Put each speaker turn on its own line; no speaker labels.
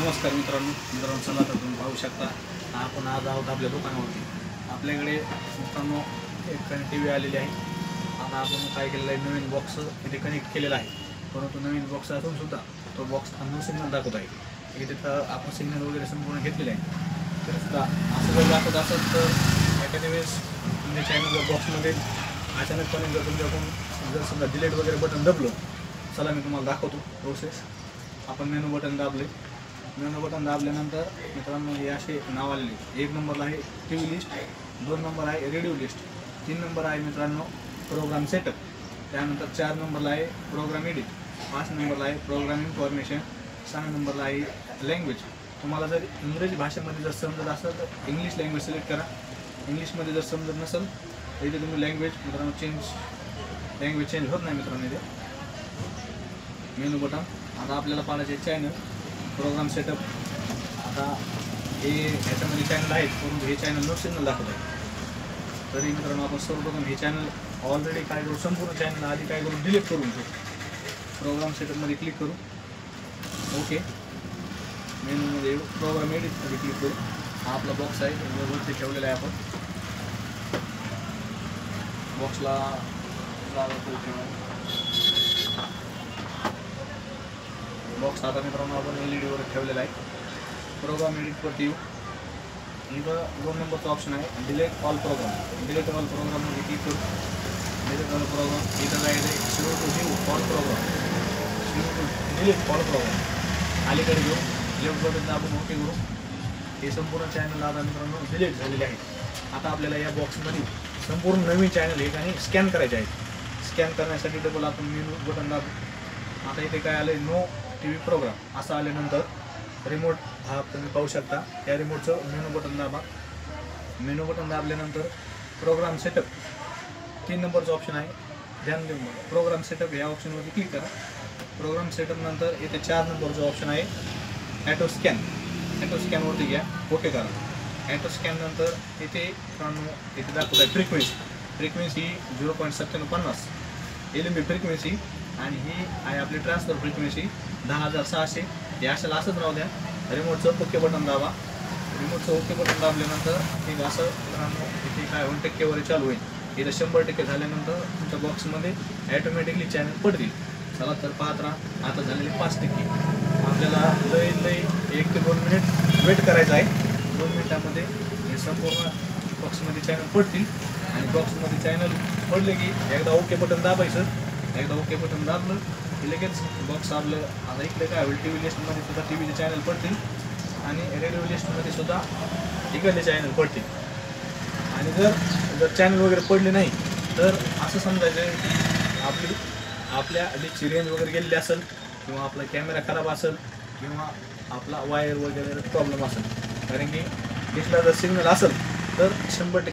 नमस्कार मित्रांनो चला तर तुम्ही पाहू शकता आपण आज आहोत आपल्या दुकानावरती। आपल्याकडे मित्रांनो एक टीव्ही आलेली आहे। आता आपण काय केलेलं आहे, नवीन बॉक्स इथे कनेक्ट केलेला आहे, परंतु नवीन बॉक्स असून सुद्धा तो बॉक्स नो सिग्नल दाखवत आहे। इथे तर आपण सिग्नल वगैरे संपूर्ण घेतलेले आहे, तर सुद्धा असं जर दाखवत असेल तर एखाद्या वेळेस तुमच्या चॅनल बॉक्समध्ये अचानकपणे जर तुमच्याकडून जर समजा डिलीट वगैरे बटन दबलं, चला मी तुम्हाला दाखवतो प्रोसेस। आपण मेनू बटन दाबले, मेनू बटन दाबल्यानंतर मित्रांनो हे असे नाव आलेले, 1 नंबरला आहे टीव्ही लिस्ट, 2 नंबर आहे रेडिओ लिस्ट, 3 नंबर आहे मित्रांनो प्रोग्राम सेटअप, त्यानंतर 4 नंबरला आहे प्रोग्राम एडिट, 5 नंबरला आहे प्रोग्राम इन्फॉर्मेशन, 6 नंबरला आहे लँग्वेज। तुम्हाला जर इंग्रजी भाषेमध्ये जर समजत असेल तर इंग्लिश लँग्वेज सिलेक्ट करा, इंग्लिशमध्ये जर समजत नसेल तर इथे तुम्ही लँग्वेज मित्रांनो लँग्वेज चेंज होत नाही मित्रांनो इथे मेनू बटन। आता आपल्याला पाहायचे चॅनल प्रोग्राम सेटअप। आता हे ह्याच्यामध्ये चॅनल आहेत, परंतु हे चॅनल नो सिग्नल दाखवत आहे। तरी मित्रांनो आपण सर्वप्रथम हे चॅनल ऑलरेडी काय करू, संपूर्ण चॅनल आधी काय करू डिलीट करून घेऊ। प्रोग्राम सेटअपमध्ये क्लिक करू, ओके मेनूमध्ये येऊ, प्रोग्राम एडिटमध्ये क्लिक करू। हा आपला बॉक्स आहे, वरती ठेवलेला आहे आपण बॉक्सला बॉक्स आता मित्रांनो आपण LED वर ठेवलेला आहे। प्रोग्राम एडिटवरती येऊ, इथं 2 नंबरचा ऑप्शन आहे delete all program, delete all प्रोग्राममध्ये क्लिक करू। डिलीट ऑल प्रोग्राम इथं जायचं आहे शिव टू व्ह्यू ऑल प्रोग्राम, शिव टू डिलीट ऑल प्रोग्राम अलीकडे घेऊ, लेफ्ट बटन दाबून ओके करू। हे संपूर्ण चॅनल आता मित्रांनो डिलीट झालेले आहेत। आता आपल्याला या बॉक्समध्ये संपूर्ण नवीन चॅनल हे काही स्कॅन करायचे आहेत। स्कॅन करण्यासाठी डबल आपण मेनू बटन दाबू। आता इथे काय आलं आहे, नो टीव्ही प्रोग्राम असं आल्यानंतर रिमोट हा तुम्ही पाहू शकता, त्या रिमोटचं मेनू बटन दाबा। मेनू बटन दाबल्यानंतर प्रोग्राम सेटअप 3 नंबरचं ऑप्शन आहे, ध्यान देऊन बघा। प्रोग्राम सेटअप या ऑप्शनवरती क्लिक करा। प्रोग्राम सेटअप नंतर इथे 4 नंबरचं ऑप्शन आहे ॲटो स्कॅन, ॲटो स्कॅनवरती घ्या, ओके करा। ॲटो स्कॅन नंतर इथे इथे दाखवत आहे फ्रिक्वेन्सी 0.9750 LMB फ्रिक्वेन्सी, आणि ही आहे आपली ट्रान्सफर फ्रिक्वेन्सी 10,600। हे अशाला असंच राहू द्या। रिमोटचं ओके बटन दाबा, रिमोटचं ओके बटन दाबल्यानंतर हे असं मित्रांनो इथे काय 1% चालू होईल। इथं 100% झाल्यानंतर तुमच्या बॉक्समध्ये ॲटोमॅटिकली चॅनल पडतील। चला तर पाहत राहा, आता झालेले 5%। आपल्याला लय 1 ते 2 मिनिट वेट करायचं आहे। 2 मिनिटामध्ये हे संपूर्ण बॉक्समध्ये चॅनल पडतील, आणि बॉक्समध्ये चॅनल पडले की एकदा ओके बटन दाबायचं। एकदा ओके बटन दाबलं की लगेच बॉक्स आपलं आता इकडे काय होईल, टीव्ही लिस्टमध्ये सुद्धा टीव्हीचे चॅनल पडतील, आणि रेडिओ लिस्टमध्ये सुद्धा इकडले चॅनल पडतील। आणि जर चॅनल वगैरे पडले नाही तर असं समजायचं की आपल्या डिशची रेंज वगैरे गेलेली असेल, किंवा आपला कॅमेरा खराब असेल, किंवा आपला वायर वगैरे प्रॉब्लेम असेल। कारण की डिशला जर सिग्नल असेल तर 100%